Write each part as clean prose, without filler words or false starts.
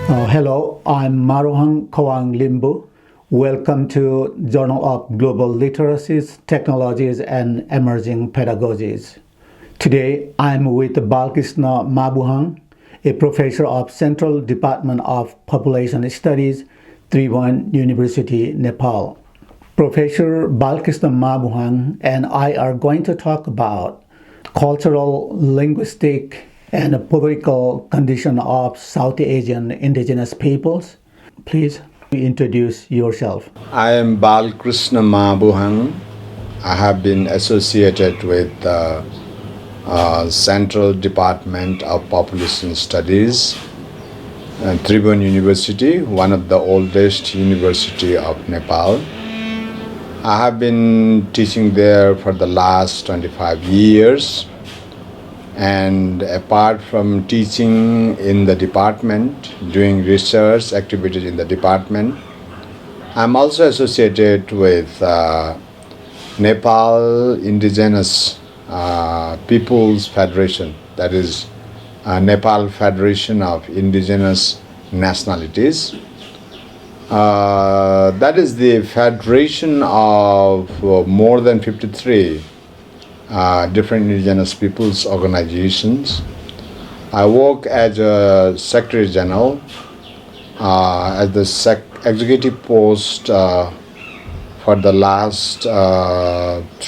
Hello, I'm Maruhang Kawang Limbu. Welcome to Journal of Global Literacies, Technologies and Emerging Pedagogies. Today, I'm with Balkrishna Mabuhang, a professor of Central Department of Population Studies, Tribhuvan University, Nepal. Professor Balkrishna Mabuhang and I are going to talk about cultural, linguistic, and the political condition of South Asian indigenous peoples. Please introduce yourself. I am Balkrishna Mabuhang. I have been associated with the Central Department of Population Studies, Tribhuvan University, one of the oldest university of Nepal. I have been teaching there for the last 25 years. And apart from teaching in the department, doing research activities in the department, I'm also associated with Nepal Indigenous Peoples Federation, that is Nepal Federation of Indigenous Nationalities. That is the federation of more than 53 different indigenous peoples organizations. I work as a Secretary General at the executive post for the last 3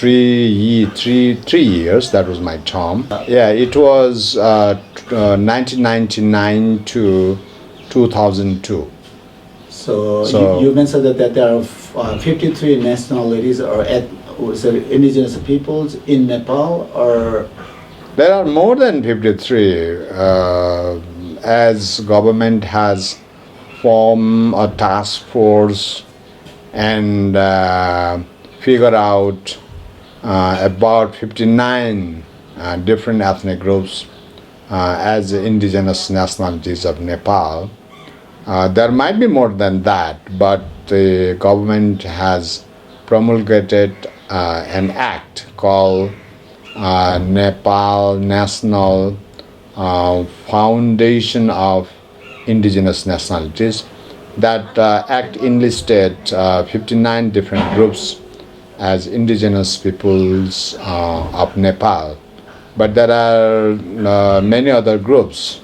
years. That was my term. It was 1999 to 2002. So you mentioned that there are 53 nationalities or indigenous peoples in Nepal, or there are more than 53 as government has formed a task force and figure out about 59 different ethnic groups as indigenous nationalities of Nepal. There might be more than that, but the government has promulgated an act called Nepal National Foundation of Indigenous Nationalities. That act enlisted 59 different groups as indigenous peoples of Nepal. But there are many other groups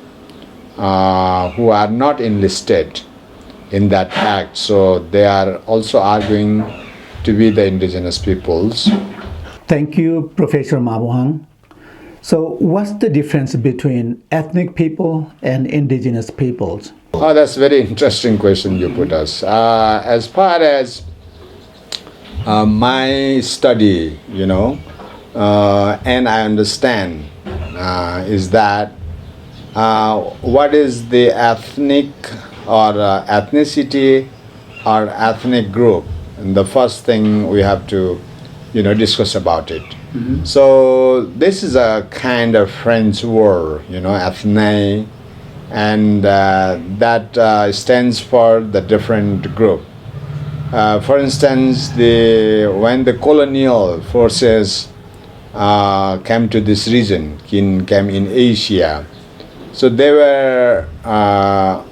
who are not enlisted in that act, so they are also arguing to be the indigenous peoples. Thank you, Professor Mabuhang. So what's the difference between ethnic people and indigenous peoples? Oh, that's a very interesting question you put us. As far as my study, and I understand, is that what is the ethnic or ethnicity or ethnic group? And the first thing we have to, discuss about it. Mm-hmm. So this is a kind of French word, ethne, and that stands for the different group. For instance, when the colonial forces came to this region, came in Asia, so they were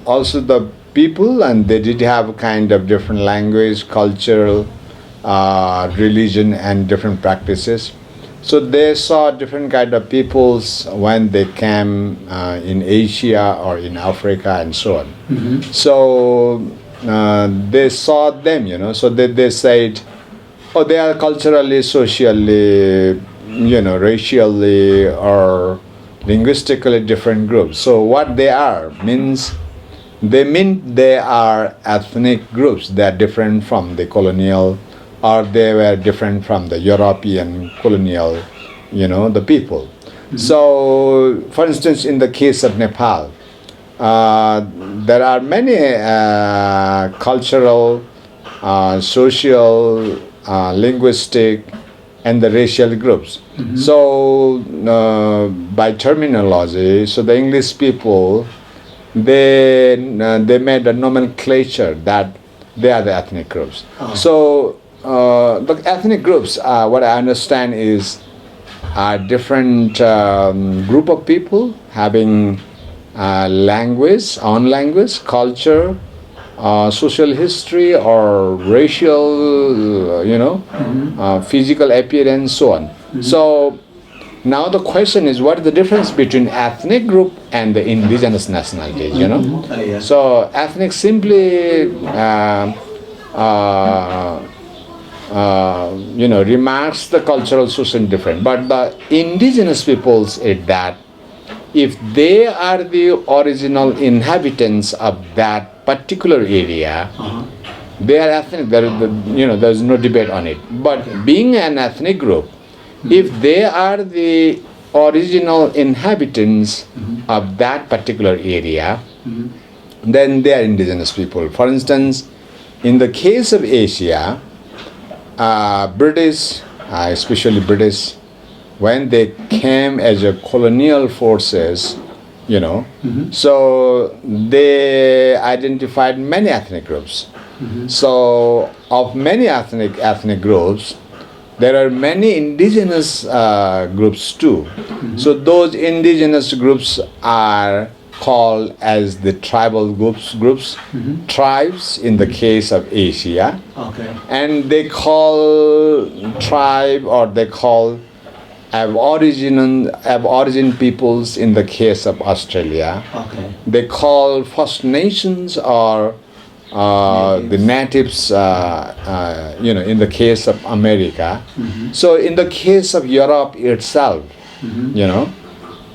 also the people, and they did have kind of different language, cultural, religion, and different practices. So they saw different kind of peoples when they came in Asia or in Africa and so on. Mm-hmm. So they saw them, so they said, oh, they are culturally, socially, racially or linguistically different groups. So what they are means they are ethnic groups. They are different from the colonial, or they were different from the European colonial, the people. Mm-hmm. So, for instance, in the case of Nepal, there are many cultural, social, linguistic, and the racial groups. Mm-hmm. So, by terminology, so the English people, they made a nomenclature that they are the ethnic groups. Oh. So the ethnic groups, what I understand is a different group of people having language, own language, culture, social history, or racial, physical appearance, so on. So now the question is, what is the difference between ethnic group and the indigenous nationalities? So ethnic simply remarks the cultural social difference, but the indigenous peoples is that if they are the original inhabitants of that particular area, they are ethnic. There's no debate on it. But being an ethnic group, if they are the original inhabitants of that particular area, then they are indigenous people. For instance, in the case of Asia, British, especially British, when they came as a colonial forces, so they identified many ethnic groups. So of many ethnic groups, there are many indigenous groups too. So those indigenous groups are called as the tribal groups, tribes in the case of Asia. And they call tribe, or they call Aborigine peoples in the case of Australia. They call First Nations or the natives, in the case of America. So in the case of Europe itself,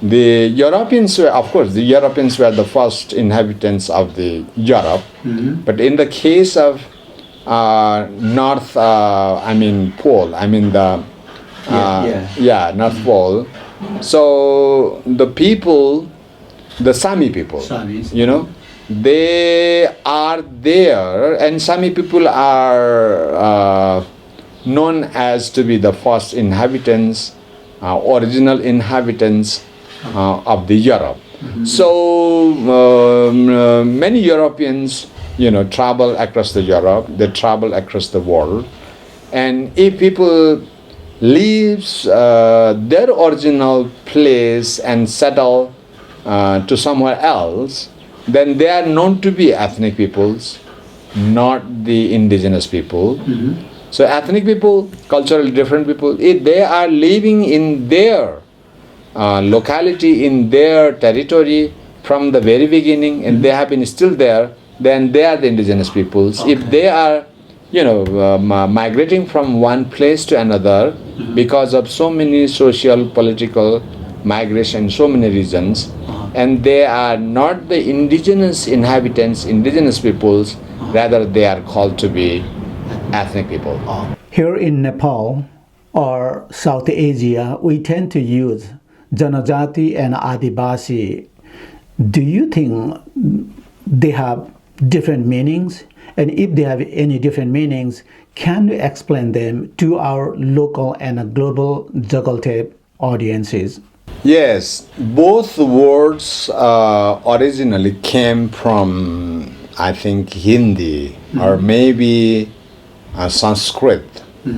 the Europeans were the first inhabitants of the Europe. But in the case of North Pole, North Pole. So the people, the Sami people, they are there, and Sami people are known as to be the first inhabitants, original inhabitants of the Europe. So many Europeans, travel across the Europe. They travel across the world, and if people leaves their original place and settle to somewhere else, then they are known to be ethnic peoples, not the indigenous people. So ethnic people, culturally different people, if they are living in their locality, in their territory from the very beginning, and they have been still there, then they are the indigenous peoples. If they are migrating from one place to another because of so many social, political migration, so many reasons, and they are not the indigenous inhabitants, indigenous peoples, rather they are called to be ethnic people. Here in Nepal or South Asia, we tend to use Janajati and Adivasi. Do you think they have different meanings? And if they have any different meanings, can you explain them to our local and global Jagaltape audiences? Yes, both words originally came from, I think, Hindi or maybe Sanskrit,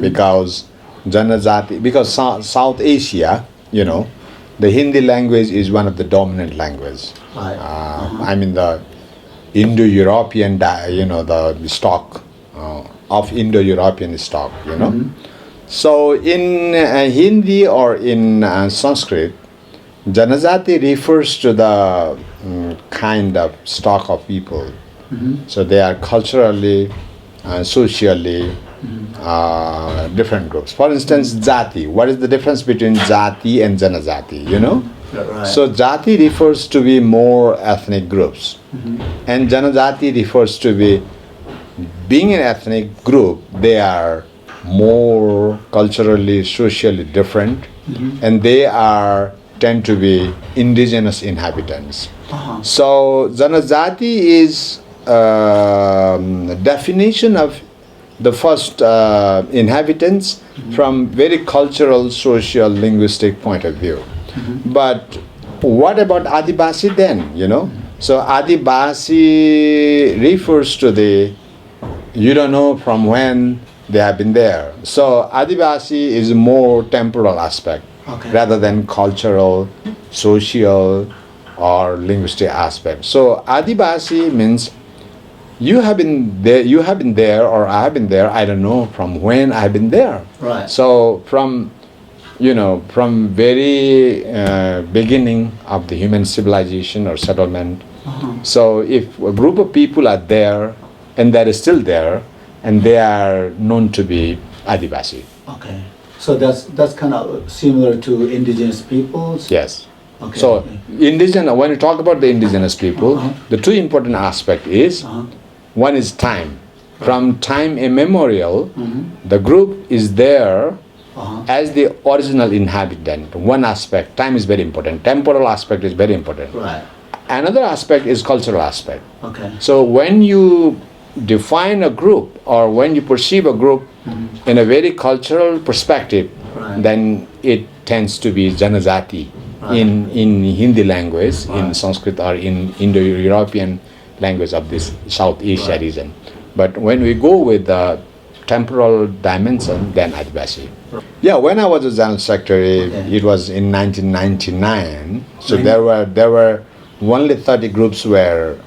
because Janajati, because South Asia, the Hindi language is one of the dominant languages. The Indo-European, the stock of Indo-European stock, So in Hindi or in Sanskrit, Janajati refers to the kind of stock of people. So they are culturally, socially different groups. For instance, Jati. What is the difference between Jati and Janajati? Right. So Jati refers to be more ethnic groups, and Janajati refers to be being an ethnic group. They are more culturally, socially different, and they tend to be indigenous inhabitants. So Janajati is definition of the first inhabitants from very cultural, social, linguistic point of view. But what about Adivasi then, So Adivasi refers to you don't know from when they have been there. So Adivasi is a more temporal aspect rather than cultural, social, or linguistic aspect. So Adivasi means you have been there, or I have been there. I don't know from when I have been there. Right. So from very beginning of the human civilization or settlement. So if a group of people are there and that is still there, and they are known to be Adivasi. Okay. So that's kind of similar to indigenous peoples? Yes. Okay. So indigenous, when you talk about the indigenous people, the two important aspect is, one is time. From time immemorial, the group is there as the original inhabitant. One aspect, time is very important. Temporal aspect is very important. Right. Another aspect is cultural aspect. Okay. So when you define a group, or when you perceive a group in a very cultural perspective, then it tends to be Janajati in Hindi language, in Sanskrit, or in Indo-European language of this South Asia region. But when we go with the temporal dimension, then Adivasi. Yeah, when I was a general secretary, it was in 1999. So there were only 30 groups were,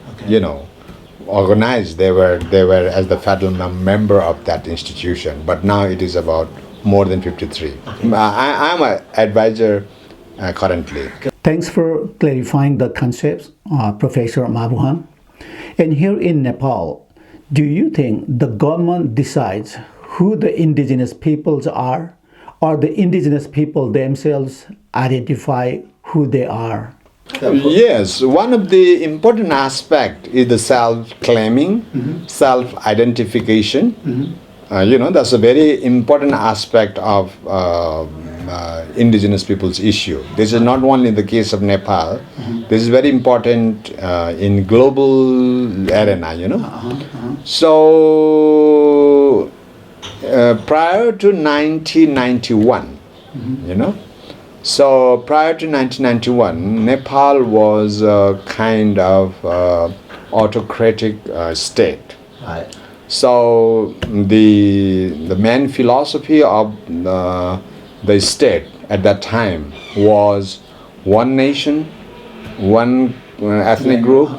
organized. They were as the federal member of that institution. But now it is about more than 53. I'm an advisor currently. Thanks for clarifying the concepts, Professor Mabuhang. And here in Nepal, do you think the government decides who the indigenous peoples are, or the indigenous people themselves identify who they are? Yes, one of the important aspect is the self-claiming, self-identification. That's a very important aspect of indigenous people's issue. This is not only in the case of Nepal. This is very important in global arena. So prior to 1991, So prior to 1991, Nepal was a kind of autocratic state. Right. So the main philosophy of the state at that time was one nation, one ethnic group,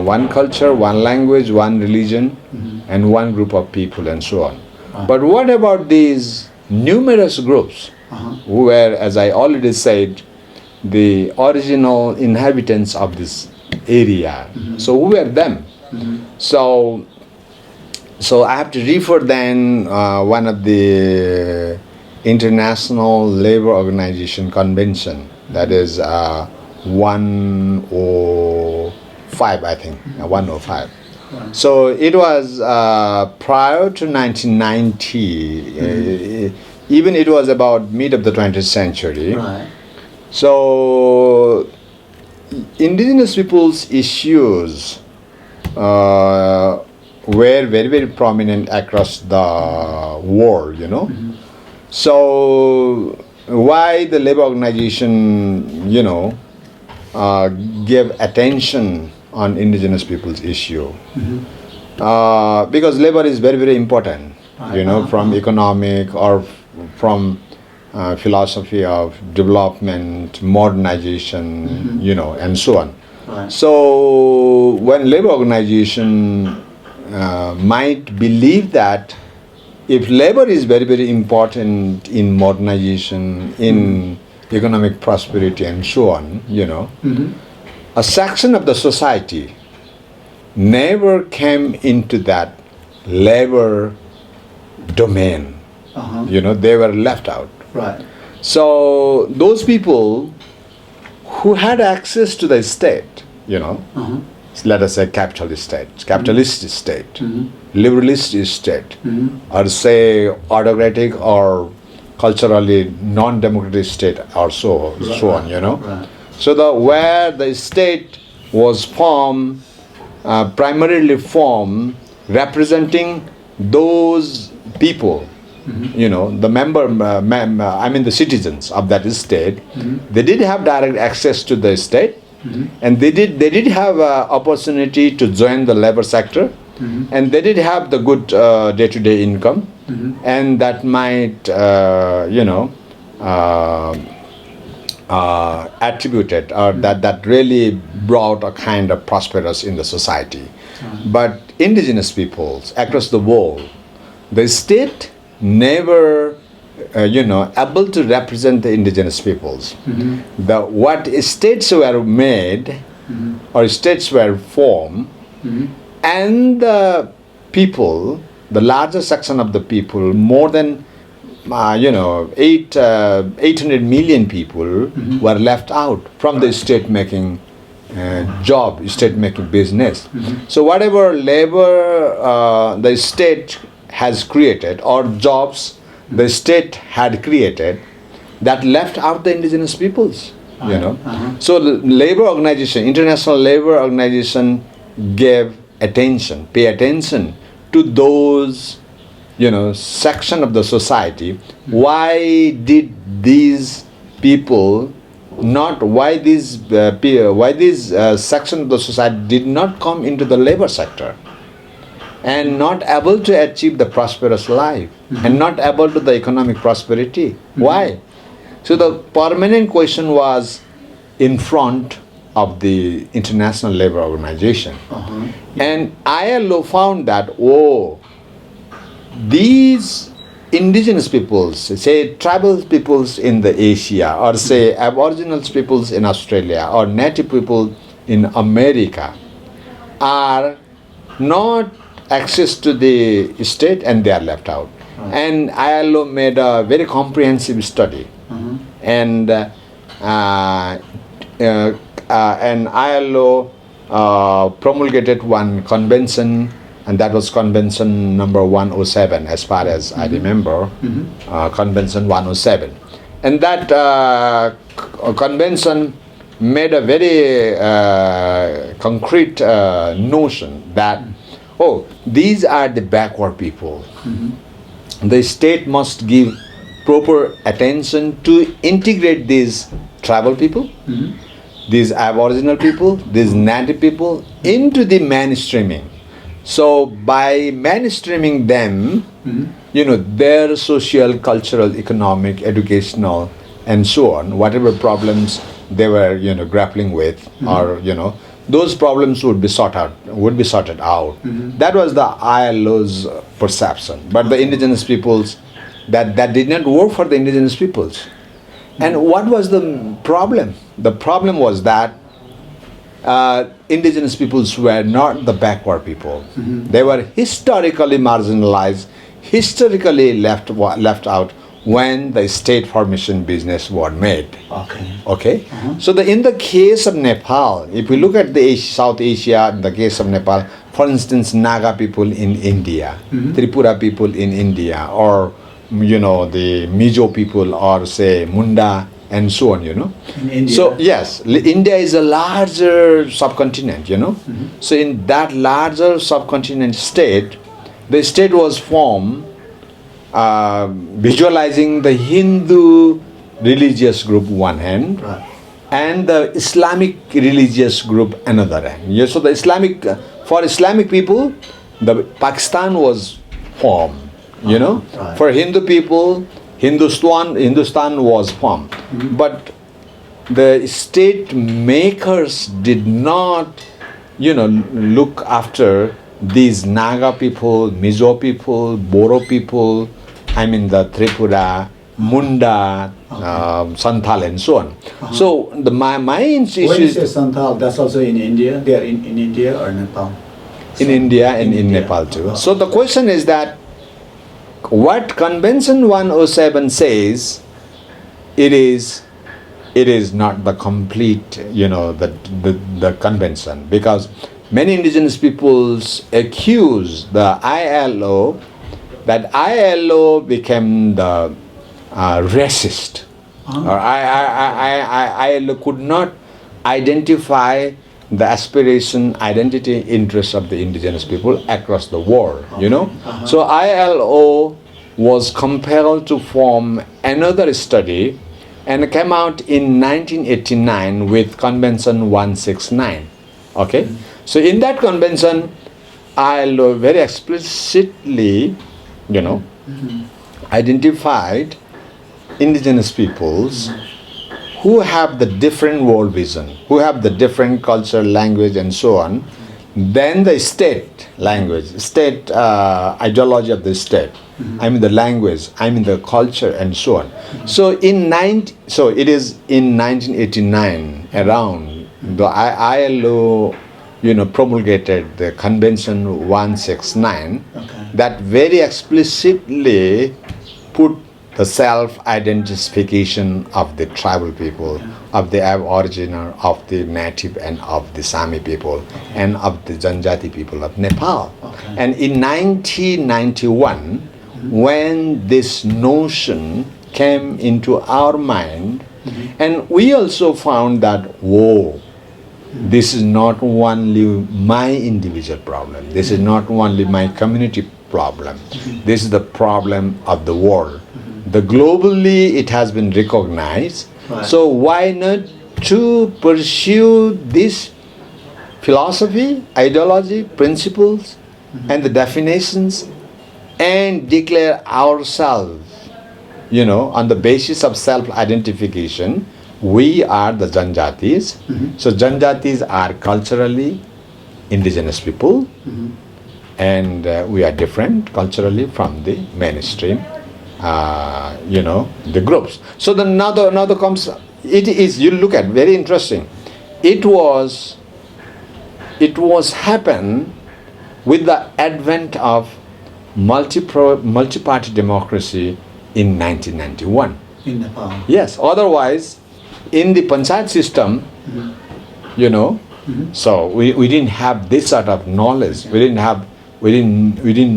one culture, one language, one religion, and one group of people, and so on. But what about these numerous groups who were, as I already said, the original inhabitants of this area? So who were them? So I have to refer then one of the International Labor Organization Convention, that is 105, I think, 105. So it was prior to 1990, even it was about mid of the 20th century. Right. So indigenous people's issues were very, very prominent across the world, So why the labor organization, gave attention on indigenous people's issue? Because labor is very, very important, from economic or from philosophy of development, modernization, and so on. Right. So when labor organization might believe that if labor is very, very important in modernization, in economic prosperity, and so on, a section of the society never came into that labor domain. They were left out. Right. So those people who had access to the state, let us say capitalist state, liberalist state, or say autocratic or culturally non-democratic state, or so on, Right. So where the state was formed, primarily formed representing those people, the the citizens of that state. They did have direct access to the state, and they did have opportunity to join the labor sector, and they did have the good day-to-day income, attributed or that really brought a kind of prosperous in the society. But indigenous peoples across the world, the state never able to represent the indigenous peoples. The what states were made or states were formed, and the people, the larger section of the people, more than 800 million people were left out from the state making job, state making business. So whatever labor the state has created or jobs the state had created, that left out the indigenous peoples. So the labor organization, international labor organization, gave attention, pay attention to those section of the society. Why did these people not, why these section of the society did not come into the labor sector and not able to achieve the prosperous life and not able to the economic prosperity? Why? So the permanent question was in front of the International Labour Organization. And ILO found that, these indigenous peoples, say tribal peoples in the Asia, or say aboriginal peoples in Australia, or native people in America, are not access to the state and they are left out. And ILO made a very comprehensive study, and ILO promulgated one convention, and that was Convention number 107, as far as I remember, Convention 107. And that convention made a very concrete notion that, these are the backward people. The state must give proper attention to integrate these tribal people, these aboriginal people, these native people into the mainstreaming. So by mainstreaming them, their social, cultural, economic, educational, and so on, whatever problems they were, grappling with, or those problems would be sorted out. That was the ILO's perception. But the indigenous peoples, that did not work for the indigenous peoples. And what was the problem? The problem was that indigenous peoples were not the backward people. They were historically marginalized, historically left out when the state formation business was made. Okay. So in the case of Nepal, if we look at the South Asia, in the case of Nepal, for instance, Naga people in India, Tripura people in India, or the Mizo people, or say Munda, and so on, In India. So yes, India is a larger subcontinent, So in that larger subcontinent state, the state was formed visualizing the Hindu religious group one hand, and the Islamic religious group another hand. So the for Islamic people, the Pakistan was formed, For Hindu people, Hindustan was formed. But the state makers did not, look after these Naga people, Mizo people, Boro people, the Tripura, Munda, Santhal, and so on. So my issue When you say Santhal, that's also in India? They are in India or Nepal? in India and in Nepal too. So the question is that what Convention 107 says, it is not the complete, the convention, because many indigenous peoples accuse the ILO that ILO became the racist, or ILO could not identify the aspiration, identity, interests of the indigenous people across the world, So ILO was compelled to form another study and came out in 1989 with Convention 169. Okay? So in that convention, ILO very explicitly, identified indigenous peoples who have the different world vision, who have the different culture, language, and so on, then the state language, state ideology of the state. I mean the language, I mean the culture, and so on. So it is in 1989 around the ILO, promulgated the Convention 169 that very explicitly put the self-identification of the tribal people, of the Aboriginal, of the native, and of the Sami people, and of the Janjati people of Nepal. And in 1991, when this notion came into our mind, and we also found that, whoa, this is not only my individual problem, this is not only my community problem, this is the problem of the world. The globally it has been recognized. So why not to pursue this philosophy, ideology, principles, and the definitions, and declare ourselves, on the basis of self-identification, we are the Janjatis. So Janjatis are culturally indigenous people, and we are different culturally from the mainstream, the groups. So now comes, it is, you look at, very interesting. It was happen with the advent of multi-party democracy in 1991. In Nepal. Yes, otherwise, in the panchayat system, so we didn't have this sort of knowledge. We didn't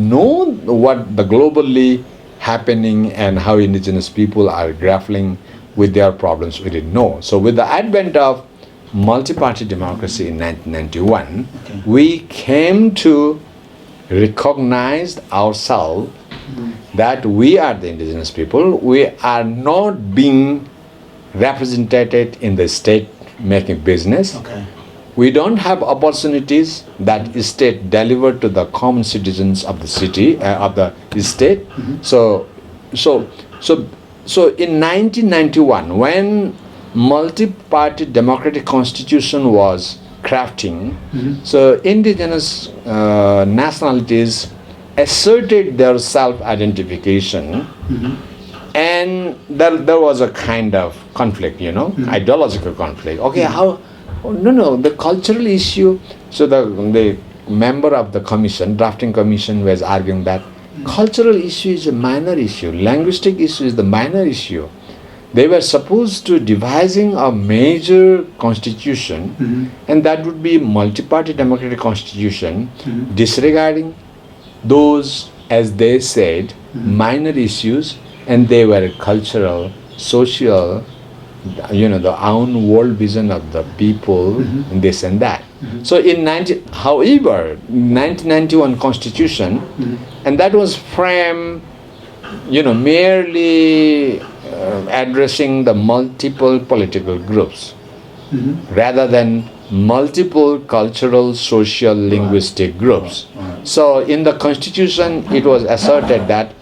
know what the globally happening and how indigenous people are grappling with their problems. We didn't know. So with the advent of multi-party democracy in 1991, we came to recognize ourselves that we are the indigenous people. We are not being represented in the state making business. We don't have opportunities that state delivered to the common citizens of the city, of the state. So in 1991, when multi-party democratic constitution was crafting, so indigenous nationalities asserted their self-identification, and there was a kind of conflict, ideological conflict. The cultural issue. So the member of the commission, drafting commission, was arguing that cultural issue is a minor issue, linguistic issue is the minor issue. They were supposed to devising a major constitution, and that would be multi-party democratic constitution, disregarding those, as they said, minor issues, and they were cultural, social, the own world vision of the people, and this and that. So however, 1991 constitution, and that was framed, merely addressing the multiple political groups, rather than multiple cultural, social, linguistic groups. So in the constitution, it was asserted that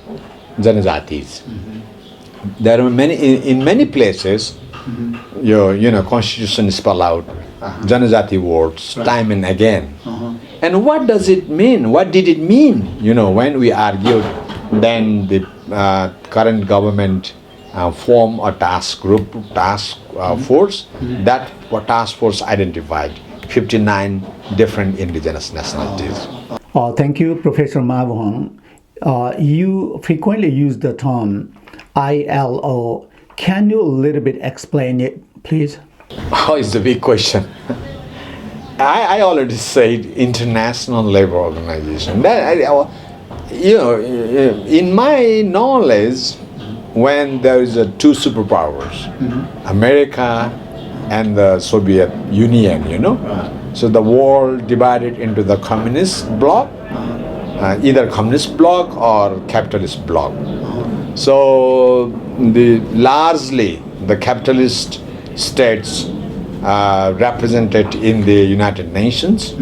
Janajatis. There are in many places, constitution spell out Janajati words time and again. And what does it mean? What did it mean? When we argued, then the current government form a task force. That task force identified 59 different indigenous nationalities. Thank you, Professor Mabuhang. You frequently use the term ILO. Can you a little bit explain it, please? Oh, it's a big question. I already said International Labor Organization. In my knowledge, when there is two superpowers, America and the Soviet Union, so the world divided into the communist bloc, either communist bloc or capitalist bloc. So largely the capitalist states represented in the United Nations,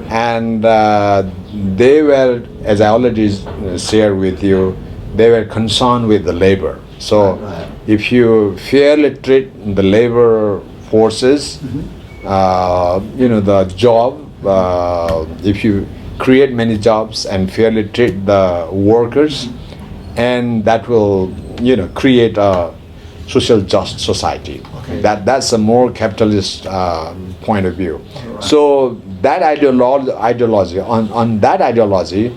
and they were, as I already shared with you, they were concerned with the labor. So Right. if you fairly treat the labor forces, the job, if you create many jobs and fairly treat the workers, and that will, create a social just society. Okay. That's a more capitalist point of view. So that ideology, on that ideology,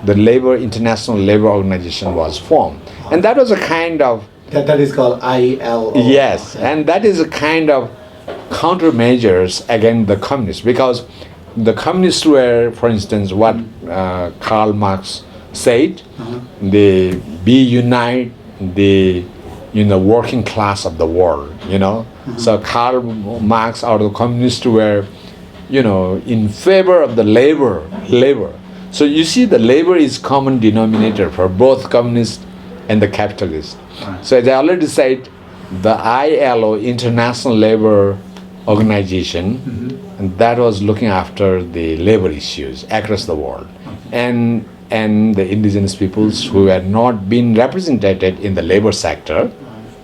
the International Labor Organization was formed, and that was a kind of That is called ILO. yes, and that is a kind of countermeasures against the communists, because the communists were, for instance, what Karl Marx said, they be unite the working class of the world. So Karl Marx or the communists were in favor of the labor. So you see, the labor is common denominator for both communists and the capitalists. So as I already said, the ILO, International Labor Organization, and that was looking after the labor issues across the world, and the indigenous peoples who had not been represented in the labor sector.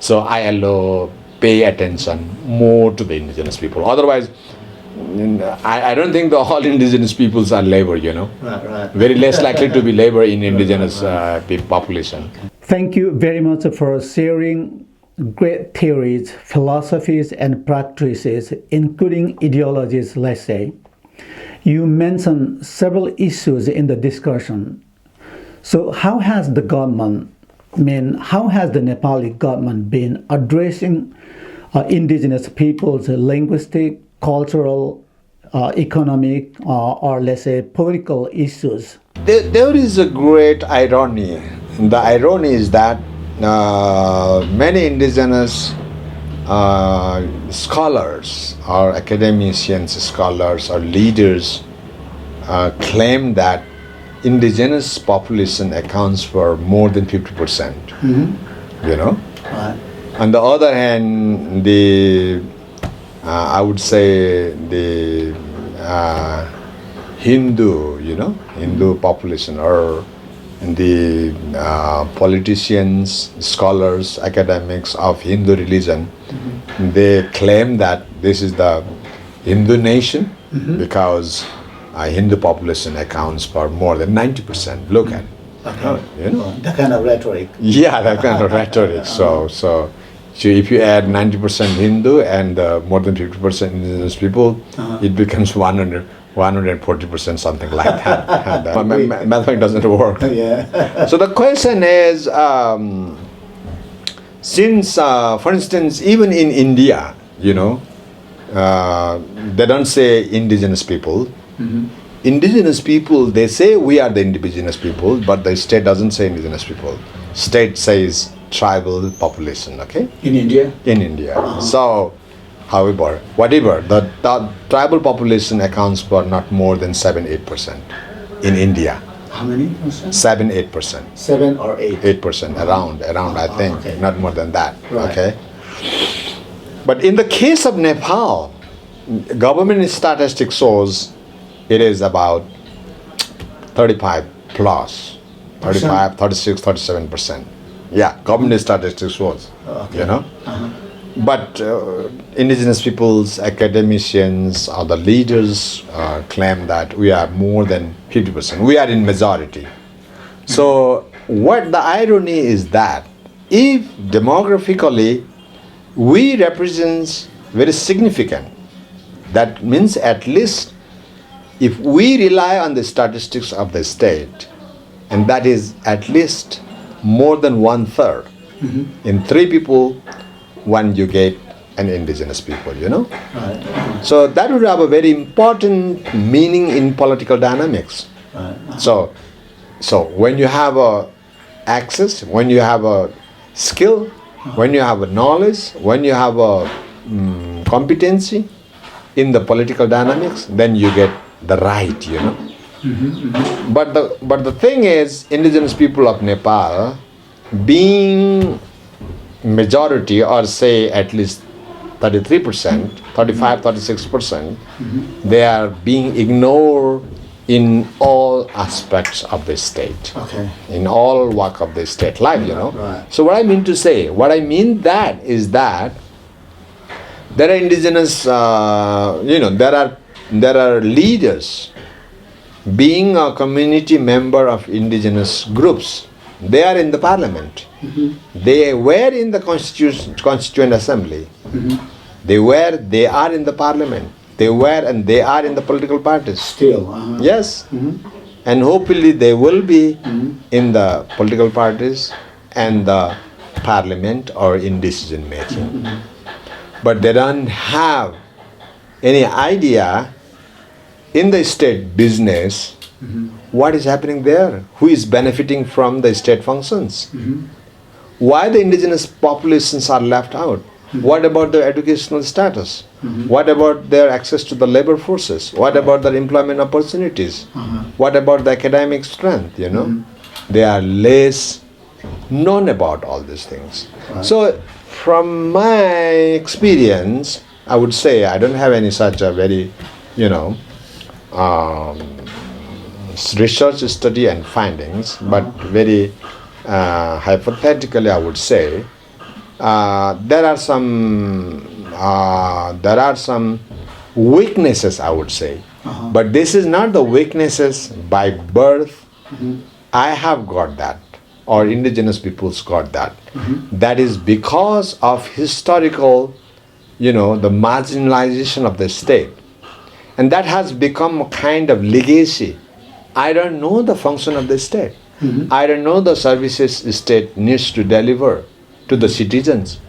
So ILO pay attention more to the indigenous people. Otherwise, I don't think all indigenous peoples are labor. Right. Very less likely to be labor in indigenous population. Thank you very much for sharing great theories, philosophies, and practices, including ideologies, let's say. You mentioned several issues in the discussion. So how has the Nepali government been addressing indigenous people's linguistic, cultural, economic, or let's say political issues? There is a great irony. The irony is that many indigenous scholars or academicians, scholars or leaders claim that indigenous population accounts for more than 50%. Right. On the other hand, I would say the Hindu population, or the politicians, scholars, academics of Hindu religion, they claim that this is the Hindu nation because Hindu population accounts for more than 90%. Look at it. That kind of rhetoric. Yeah, that kind of rhetoric. So if you add 90% Hindu and more than 50% indigenous people, it becomes 140%, something like that. Mathematics doesn't work. Yeah. So the question is, since, for instance, even in India, they don't say indigenous people. Indigenous people, they say we are the indigenous people, but the state doesn't say indigenous people. State says tribal population, okay? In India? In India. So, however, the tribal population accounts for not more than 7-8% in India. How many percent? 7-8%. 7 or 8? 8%, around I think, okay. not more than that, Right. okay? But in the case of Nepal, government statistics shows it is about 35 plus, 35, 36, 37%. Yeah, government statistics shows, But indigenous peoples, academicians, or the leaders claim that we are more than 50%. We are in majority. So what the irony is that if demographically we represent very significant, that means at least if we rely on the statistics of the state, and that is at least more than 1/3, in 3 people, 1 you get an indigenous people, Right. So that would have a very important meaning in political dynamics. Right. So when you have a access, when you have a skill, when you have a knowledge, when you have a competency in the political dynamics, then you get the right, But the thing is, indigenous people of Nepal, being majority, or say at least 33%, 35, 36%, they are being ignored in all aspects of the state, Okay. in all walk of the state life, you know. Right. So what I mean to say, what I mean that is that there are indigenous, there are leaders. Being a community member of indigenous groups, they are in the parliament. They were in the constituent assembly. They are in the parliament. They were and they are in the political parties. Still. Yes. And hopefully they will be in the political parties and the parliament or in decision making. But they don't have any idea in the state business what is happening there, who is benefiting from the state functions, why the indigenous populations are left out, what about their educational status, what about their access to the labor forces, what about their employment opportunities, what about the academic strength, you know. They are less known about all these things. So from my experience, I would say I don't have any such a very, research study and findings, but very hypothetically I would say there are some weaknesses, I would say, but this is not the weaknesses by birth. I have got that, or indigenous peoples got that. That is because of historical, the marginalization of the state. And that has become a kind of legacy. I don't know the function of the state. I don't know the services the state needs to deliver to the citizens.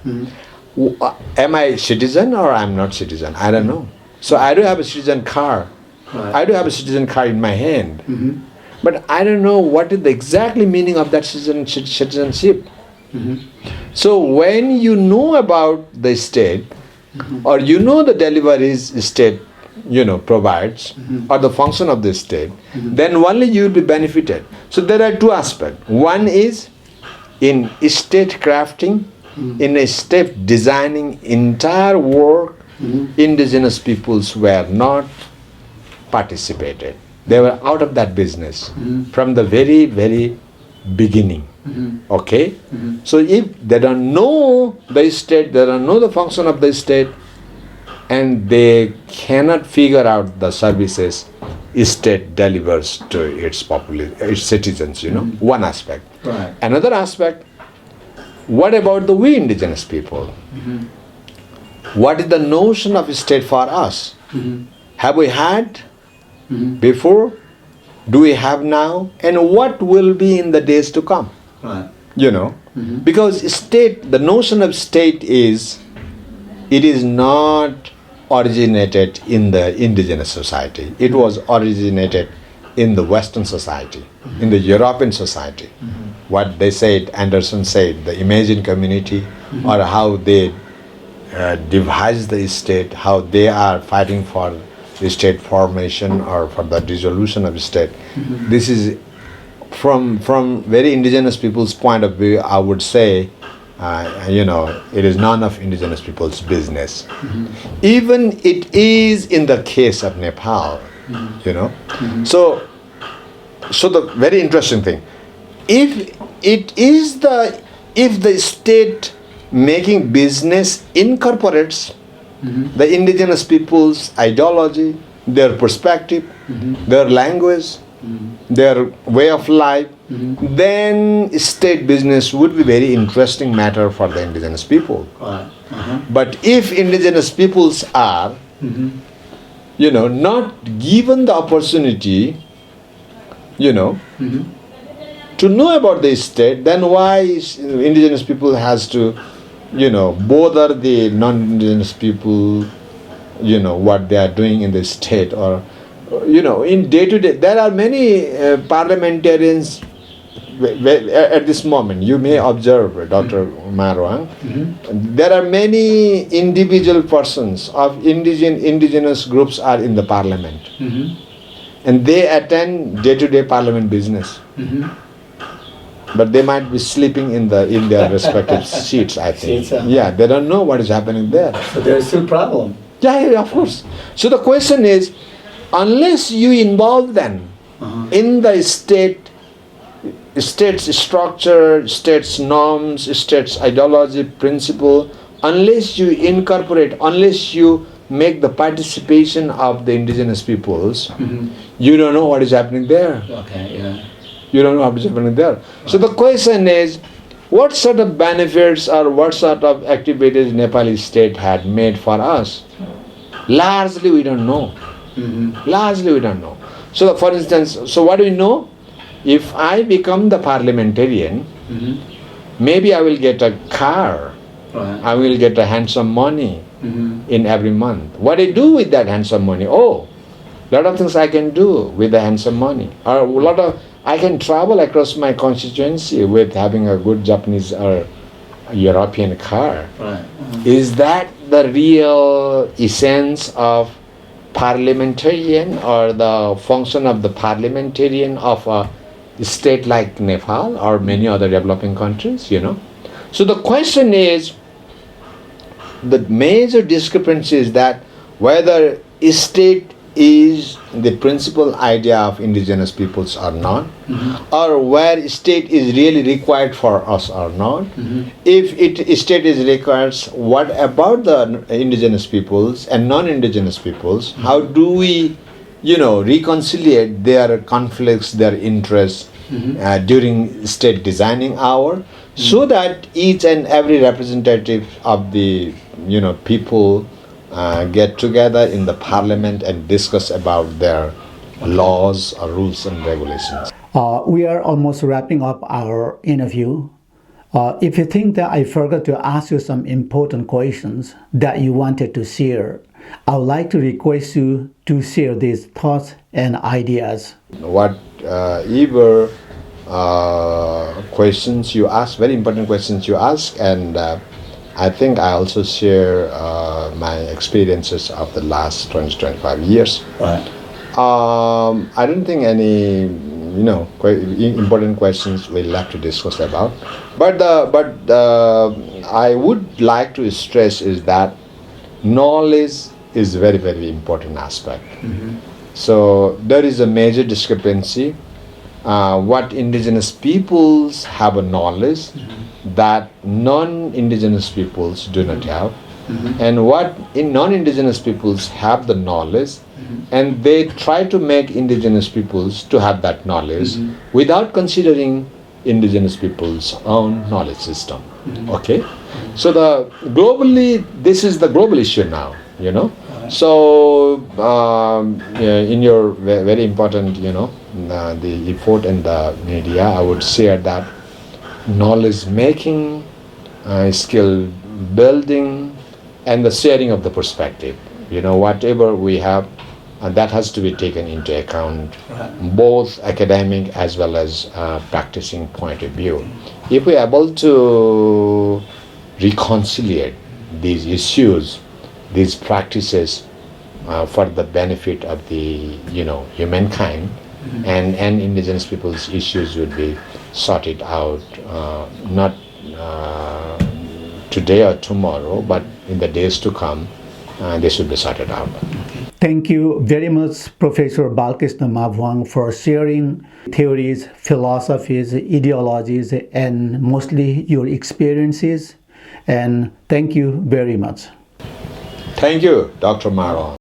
Am I citizen or I'm not citizen? I don't know. So I do have a citizen car. I do have a citizen car in my hand. But I don't know what is the exactly meaning of that citizenship. So when you know about the state, or you know the deliveries state provides, or the function of the state, then only you will be benefited. So there are two aspects. One is in state crafting, in a state designing entire work, indigenous peoples were not participated. They were out of that business from the very, very beginning. Okay? So if they don't know the state, they don't know the function of the state, and they cannot figure out the services state delivers to its citizens, one aspect. Right. Another aspect, what about the we indigenous people? What is the notion of state for us? Have we had before? Do we have now? And what will be in the days to come? Right. Because state, the notion of state is, it is not originated in the indigenous society. It was originated in the Western society, in the European society. What they said, Anderson said, the imagined community, or how they devised the state, how they are fighting for the state formation or for the dissolution of the state. This is from very indigenous people's point of view, I would say, it is none of indigenous people's business. Even it is in the case of Nepal, So the very interesting thing, if the state making business incorporates the indigenous people's ideology, their perspective, their language, their way of life, then state business would be very interesting matter for the indigenous people. But if indigenous peoples are, not given the opportunity, to know about the state, then why indigenous people has to, bother the non-indigenous people, what they are doing in the state, or, in day-to-day, there are many parliamentarians at this moment. You may observe, Dr. Mabuhang, there are many individual persons of indigenous groups are in the parliament, and they attend day-to-day parliament business. But they might be sleeping in their respective seats, I think. Yeah, they don't know what is happening there. So there's still problem. Yeah, of course. So the question is, unless you involve them in the state's structure, state's norms, state's ideology, principle, unless you incorporate, unless you make the participation of the indigenous peoples, you don't know what is happening there. Okay, yeah. You don't know what is happening there. So the question is, what sort of benefits or what sort of activities Nepali state had made for us? Largely we don't know. Largely we don't know. So for instance, so what do we know? If I become the parliamentarian, maybe I will get a car. Right. I will get a handsome money in every month. What I do with that handsome money? Oh, lot of things I can do with the handsome money. Or I can travel across my constituency with having a good Japanese or European car. Right. Is that the real essence of parliamentarian or the function of the parliamentarian of a state like Nepal or many other developing countries, So the question is, the major discrepancy is that whether state is the principal idea of indigenous peoples or not, or where state is really required for us or not. If state is required, what about the indigenous peoples and non-indigenous peoples? How do we, reconcile their conflicts, their interests during state designing hour, so that each and every representative of the people get together in the parliament and discuss about their laws or rules and regulations. We are almost wrapping up our interview. If you think that I forgot to ask you some important questions that you wanted to share, I would like to request you to share these thoughts and ideas. Whatever questions you ask, very important questions you ask, and I think I also share my experiences of the last 20-25 years. Right. I don't think any, important questions we'll have to discuss about. But I would like to stress is that knowledge is very, very important aspect. So there is a major discrepancy. What indigenous peoples have a knowledge that non-indigenous peoples do not have, and what non-indigenous peoples have the knowledge, and they try to make indigenous peoples to have that knowledge without considering indigenous people's own knowledge system. Okay, so this is the global issue now. So in your very important, the effort in the media, I would say that knowledge making, skill building, and the sharing of the perspective. Whatever we have, that has to be taken into account, both academic as well as practicing point of view. If we are able to reconcile these issues, these practices for the benefit of the humankind, and indigenous people's issues would be sorted out, not today or tomorrow, but in the days to come, they should be sorted out. Thank you very much, Professor Balkrishna Mabuhang, for sharing theories, philosophies, ideologies, and mostly your experiences. And thank you very much. Thank you, Dr. Mabuhang.